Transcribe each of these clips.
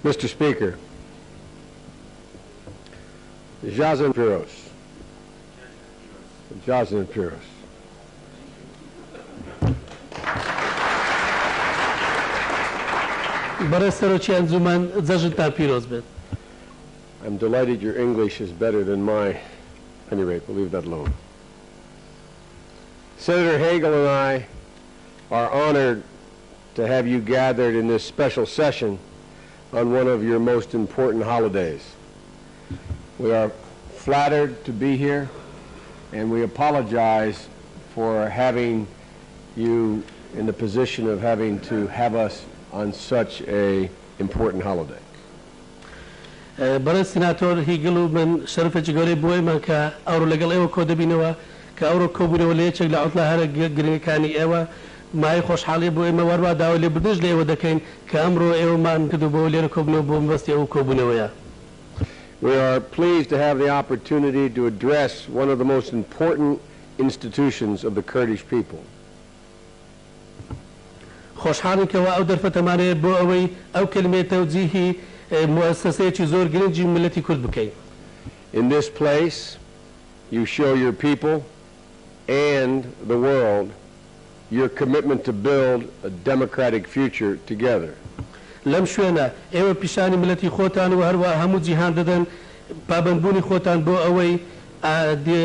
Mr. Speaker, Jazan Piros. Jazan Piros. I'm delighted your English is better than my. At any rate, we'll leave that alone. Senator Hagel and I are honored to have you gathered in this special session on one of your most important holidays. We are flattered to be here, and we apologize for having you in the position of having to have us on such an important holiday. برای سناتور هیگلو من شرف جگری بوی من که آورو لگل ایو کود بینوا که آورو کوبینوا لیچک لعطلا هر گرینی کانی ایوا مای خوشحالی بوی ما وروا داولی بدنج لیو دکین که امرو ایو من کدو بولی رو کوبینو بوم بس ایو کوبینوا. We are pleased to have the opportunity to address one of the most important institutions of the Kurdish people. خوشحالی که او در فتمانه بو اوی او کلمه توجیهی مؤسسه چی زور گرینجی ملتی کرد بکی. In this place, you show your people and the world your commitment to build a democratic future together. لم شونا ایو پیشانی ملتی خوتان و هر و همو جهان دادن پابندبونی خوتان بو اوی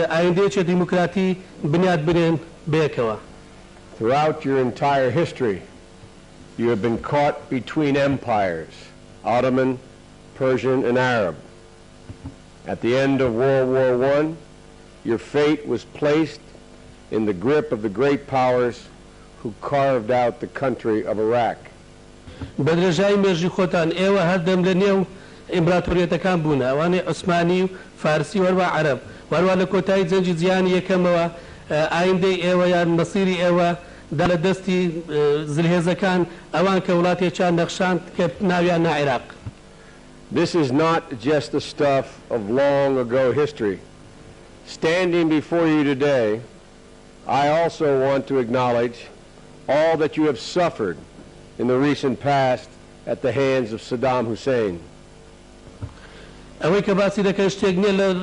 آینده چه دموکراتی بنیاد برین بیکوا. Throughout your entire history, you have been caught between empires, Ottoman, Persian, and Arab. At the end of World War I, your fate was placed in the grip of the great powers who carved out the country of Iraq. بدرجای مرجی خوتان ایوه هر دم لنیو امپراتوریت کام بونه اوانی عثمانی فارسی وروا عرب وروا لکوتای زنجی زیانی یکم و آینده ایوه یا مصیری ایوه دل دستی زلهزکان اوان که ولاتی چند نقشان که ناویان عراق. This is not just the stuff of long ago history. Standing before you today, I also want to acknowledge all that you have suffered in the recent past at the hands of Saddam Hussein. اوی که باسی دکن شتێک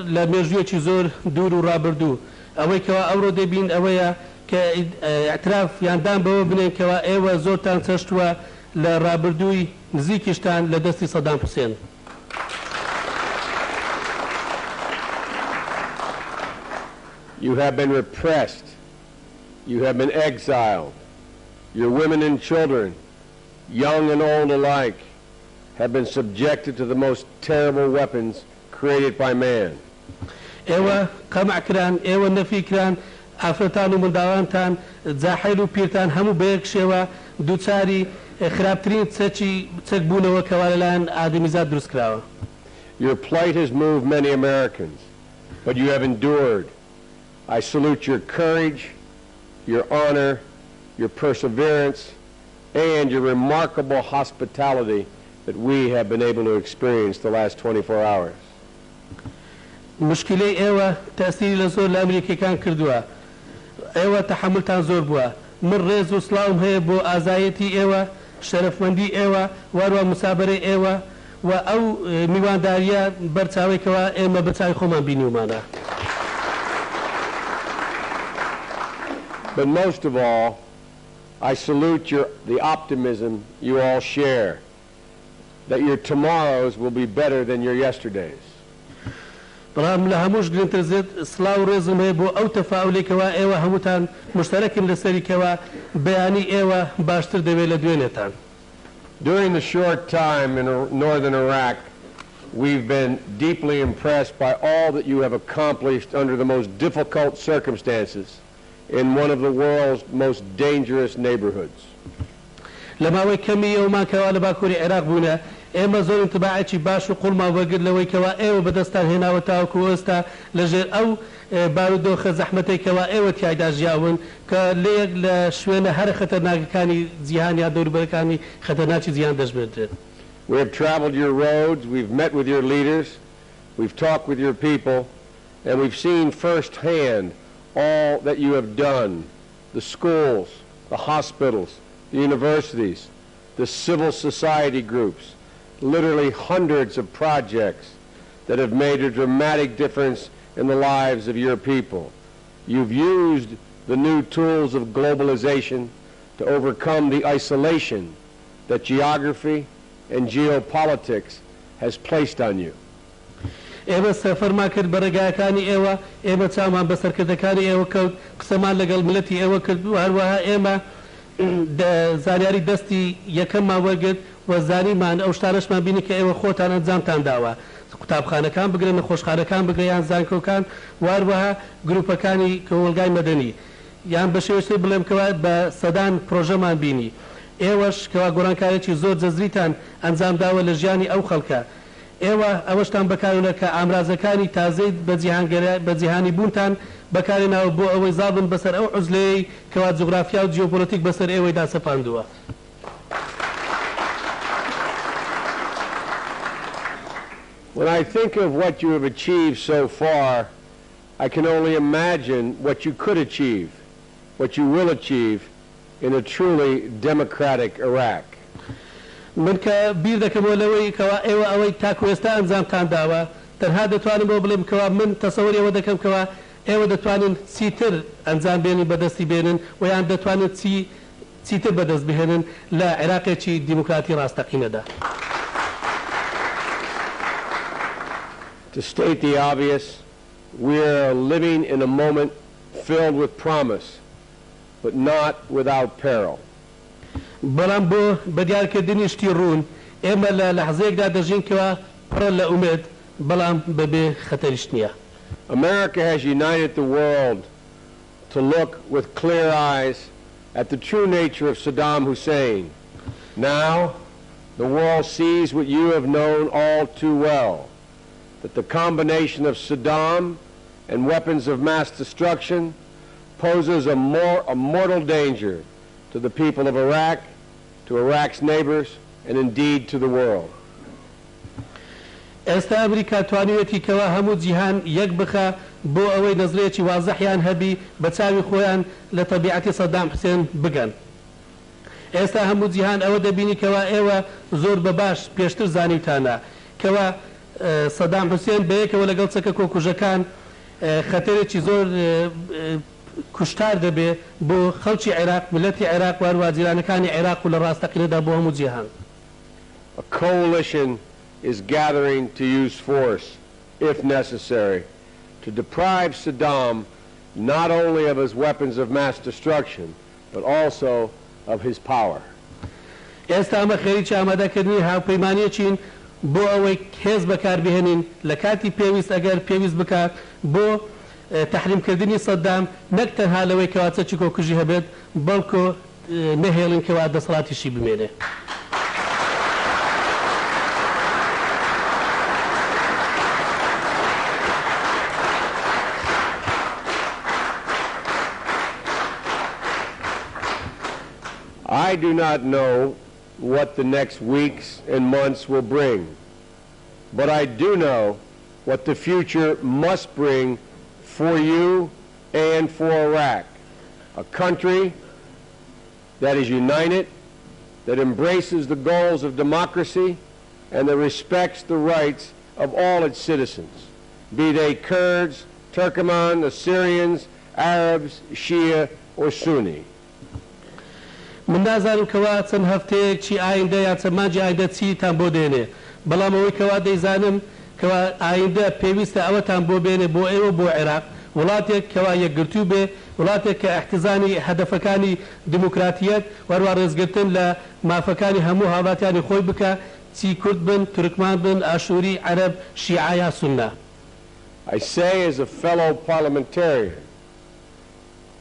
لمرجوی زور دور و رابردو اوی که اورو دبین اوی که اعتراف یاندان به بنین که ایوه زورتان سشتوا لرابردوی نزیکشتان لدستی صدام حسین. You have been repressed. You have been exiled. Your women and children, young and old alike, have been subjected to the most terrible weapons created by man. ايوه قمع كران ايوه نفي كران افرتان ومنداوانتان زاحيل وبيرتان همو بيك شوا دوتساري خرابترين تسكي تسكبونه وكوالالان آدمي زاد دروس كراوه. Your plight has moved many Americans, but you have endured. I salute your courage, your honor, your perseverance, and your remarkable hospitality that we have been able to experience the last 24 hours. مشكلة ايوه تأثير لزور لأمريكا كان كردوها ايوه تحملتان زور بوا من ريز وسلاهم هي بو آزايتي ايوه شرف مندي ايوه واروا مسابرة ايوه و ميوان داريا برتاوي كوا ايما برتاوي خومان بينيو مانا. But most of all, I salute the optimism you all share, that your tomorrows will be better than your yesterdays. برام لهموش قلنتر زيد صلاة ورزم هي بو او تفاولي كوا ايوه هموتان مشترك لسري كوا بياني ايوه باشتر دوي لدوينتان. During the short time in northern Iraq, we've been deeply impressed by all that you have accomplished under the most difficult circumstances in one of the world's most dangerous neighborhoods. لما وي كمي يوما كوا لباكوري عراق بونا اما زور انتباعي باش وقول ما وقر لوي كوا ايو بدستان هنا وتاوكو استا لجر او بارودو خزحمتي كوا ايو تيايدا جاون كليق لشوينه هر خطرناك كاني زيهان يا دور بركاني خطرناك زيهان دجبرد. We have traveled your roads, we've met with your leaders, we've talked with your people, and we've seen firsthand all that you have done, the schools, the hospitals, the universities, the civil society groups, literally hundreds of projects that have made a dramatic difference in the lives of your people. You've used the new tools of globalization to overcome the isolation that geography and geopolitics has placed on you. ئێمە سەفەرمان کرد بە ڕێگایەکانی ئێوە ئێمە چامان بە سەرکردەکانی ئێوە کەوت قسەمان لەگەڵ ملەتی ئێوە کرد و هەروەها ئێمە زانیاری دەستی یەکەممان وەرگرت و زانیمان ئەو شتانەشمان بینی کە ئێوە خۆتان ئەنجامتان داوە قوتابخانەکان بگرن نەخۆشخانەکان بگرن یان زانکۆکان و هەروەها گروپەکانی کۆمەلگای مەدەنی یان بە شێوەیەکی بڵێم کەوا بە سەدان پرۆژەمان بینی ئێوەش کەوا گۆڕانکاریی زۆر جەزریتان ئەنجام داوە لە ژیانی ئەو خەڵکە ئێوە ئەوەشتان بەکارێنە کە ئامرازەکانی تازەی بە جیهانی بوونتان بەکارێناوە بۆ ئەوەی زابن بەسەر ئەو عوزلەیەی کەوا جوغرافیا و جیۆپۆلیتیک بەسەر ئێوەیدا سەپاندووە. When I think of what you have achieved so far, I can only imagine what you could achieve, what you will achieve in a truly democratic Iraq. من کە بیر دەکەمەوە لەوەی کەوا ئێوە ئەوەی تاکو ئێستا ئەنجامتان داوە تەنها دەتوانم بۆ بڵێم کەوا من تەسەوەری ئەوە دەکەم کەوا ئێوە دەتوانن چیتر ئەنجام بێنن بەدەستی بێنن و یان دەتوانن چیتر بەدەست بهێنن لە عێراقێکی دیموکراتی ڕاستەقینەدا. To state the obvious, we are living in a moment filled with promise, but not without peril. بەڵام بۆ بەدیارکردنی شتی ڕوون ئێمە لە لەحزەیەکدا دەژین کەوا پڕە لە ئومێد بەڵام بەبێ خەتەریش نییە. America has united the world to look with clear eyes at the true nature of Saddam Hussein. Now, the world sees what you have known all too well, that the combination of Saddam and weapons of mass destruction poses a mortal danger to the people of Iraq, to Iraq's neighbors, and indeed to the world. ئێستا ئەمریکا توانوێتی کەوا هەموو جیهان یەک بخە بۆ ئەوەی نەزرێکی وازەحیان هەبی بە چاوی خۆیان لە تەبیعەتی سەدام حوسێن بگەن. ئێستا هەموو جیهان ئەوە دەبینی کەوا ئێوە زۆر بەباش پێشتر زانیتانە کەوا سەدام حوسێن بەیەکەوە لەگەڵ چەکە کۆکوژەکان خەتەرێکی زۆر کوشتار دەبێ بۆ خەڵکی عێراق ملەتی عێراق وهروە جیرانەکانی عێراق و لە ڕاستەقینەدا بۆ هەموو جیهان. A coalition is gathering to use force, if necessary, to deprive Saddam not only of his weapons of mass destruction, but also of his power. ئێستا ئەمە خێریکی ئامادەکردنی هاوپەیمانیەکین بۆ ئەوەی هێز بەکاربهێنین لە کاتی پێویست ئەگەر پێویست بکات بۆ تحریمکردنی سەدام نەک تەنها لەوەی کەوا چەکی کۆکوژی هەبێت بەڵکو نەهێڵن کەوا دەسەڵاتیشی بمێنێ. I do not know what the next weeks and months will bring, but I do know what the future must bring for you and for Iraq, a country that is united, that embraces the goals of democracy, and that respects the rights of all its citizens, be they Kurds, Turkmen, Assyrians, Arabs, Shia, or Sunni. من نازانم کەوا چەند هەفتەیەکی ئایندە یا چەند مانجی ئایندە چیتان بۆ دێنێ بەڵام ئەوەی کەوا دەیزانم کەوا ئایندە پێویستە ئەوەتان بۆ بێنێ بۆ ئێوە بۆ عێراق وڵاتێک کەوا یەکگرتوو بێ وڵاتێک کە احتیزانی هەدەفەکانی دیموکراتیەت وەروە ڕێزگرتن لە مافەکانی هەموو هاوڵاتیانی خۆی بکە چی کورد بن تورکمان بن ئاشووری عەرەب شیعە یا سونە. I say as a fellow parliamentarian,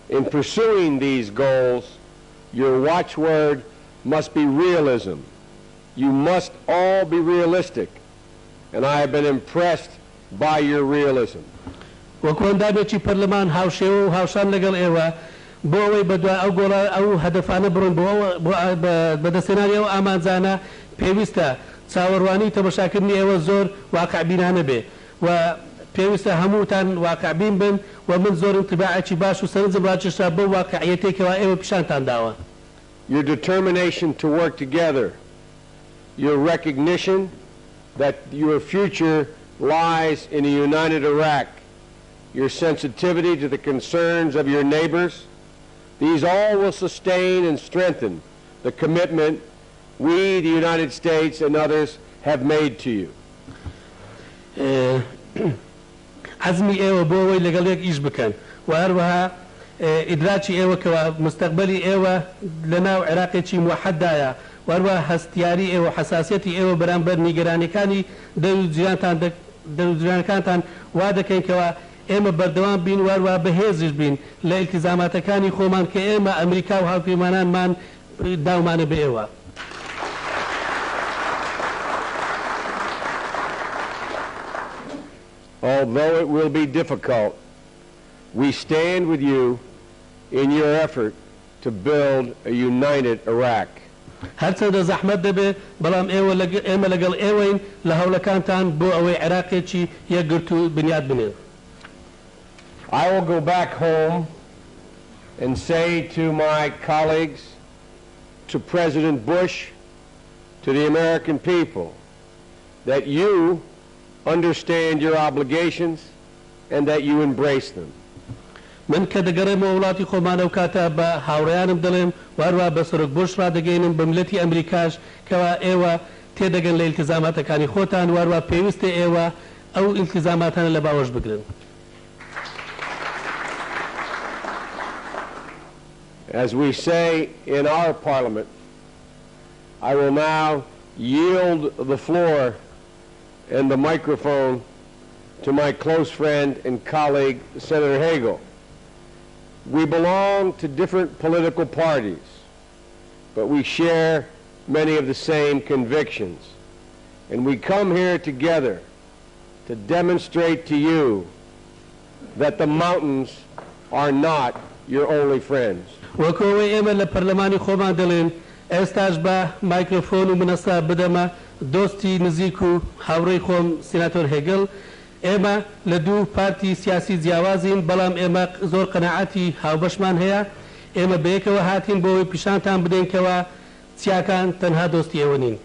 in pursuing these goals, your watchword must be realism. You must all be realistic, and I have been impressed by your realism. وەکوەندامێکی پەرلەمان هاوشێوە و هاوشان لەگەڵ ئێوە بۆ ئەوەی بەدوای ئەو گۆڕە ئەو هەدەفانە بڕۆن بۆ بەدەستێنانی ئەو ئامانجانە پێویستە چاوەڕوانی تەماشاکردنی ئێوە زۆر واقعبینانە بێ و پێویستە هەمووتان واقعبین بن و من زۆر انتباعێکی باش و سەرنجم ڕاکێشا بۆ واقعیەتێکەوە ئێوە پیشانتان داوە. Your determination to work together your recognition that your future lies in a united Iraq, your sensitivity to the concerns of your neighbors. These all will sustain and strengthen the commitment we, the United States, and others have made to you. عزمی ئێوە بۆەوەی لەگەڵ یەک ئیش بکەن و هەروەها ئیدراکی ئێوە کەوا مستەقبەلی ئێوە لەناو عێراقێکی موحەددایە و هەروەها هەستیاری ئێوە حەساسیەتی ئێوە بەرامبەر نیگەرانیەکانی دەروجیرانەکانتان وا دەکەین کەوا ئێمە بەردەوام بین و هەروەها بەهێزش بین لە ئیلتیزاماتەکانی خۆمان کە ئێمە ئەمریکا و هاوپەیمانانمان داومانە بە ئێوە. Although it will be difficult, we stand with you in your effort to build a united Iraq. هەرچەندە زەحمەت دەبێ بەڵام ئێمە لەگەڵ ئێوەین لە هەوڵەکانتان بۆ ئەوەی عێراقێکی یەکگرتوو بنیاد بنێن. I will go back home and say to my colleagues, to President Bush, to the American people, that you understand your obligations and that you embrace them. من کە دەگەڕێمەوە وڵاتی خۆمانە و کاتە بە هاوڕێیانم دەڵێم وهروە بە سەرۆک بۆش ڕادەگەینم بە ملەتی ئەمریکاش کەوا ئێوە تێدەگەن لە ئیلتیزاماتەکانی خۆتان وهروە پێویستە ئێوە ئەو ئیلتیزاماتانە لە باوەش بگرن. As we say in our parliament, I will now yield the floor and the microphone to my close friend and colleague, Senator Hagel. We belong to different political parties, but we share many of the same convictions. And we come here together to demonstrate to you that the mountains are not your only friends. وەکەوەی ئێمە لە پەرلەمانی خۆمان دەڵێن ئێستاش بە مایکرۆفۆن و منەسا بدەمە دۆستی نزیک و هاوڕێی خۆم سیناتۆر هێگل ئێمە لە دوو پارتی سیاسی جیاوازین بەڵام ئێمە زۆر قەناعەتی هاوبەشمان هەیە ئێمە بەیەکەوە هاتین بۆەوەی پیشانتان بدەینکەوە چیاکان تەنها دۆستی ئێوە نین.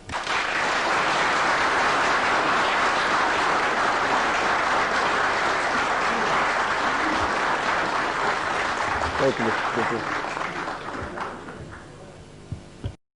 Thank you, Mr. Speaker.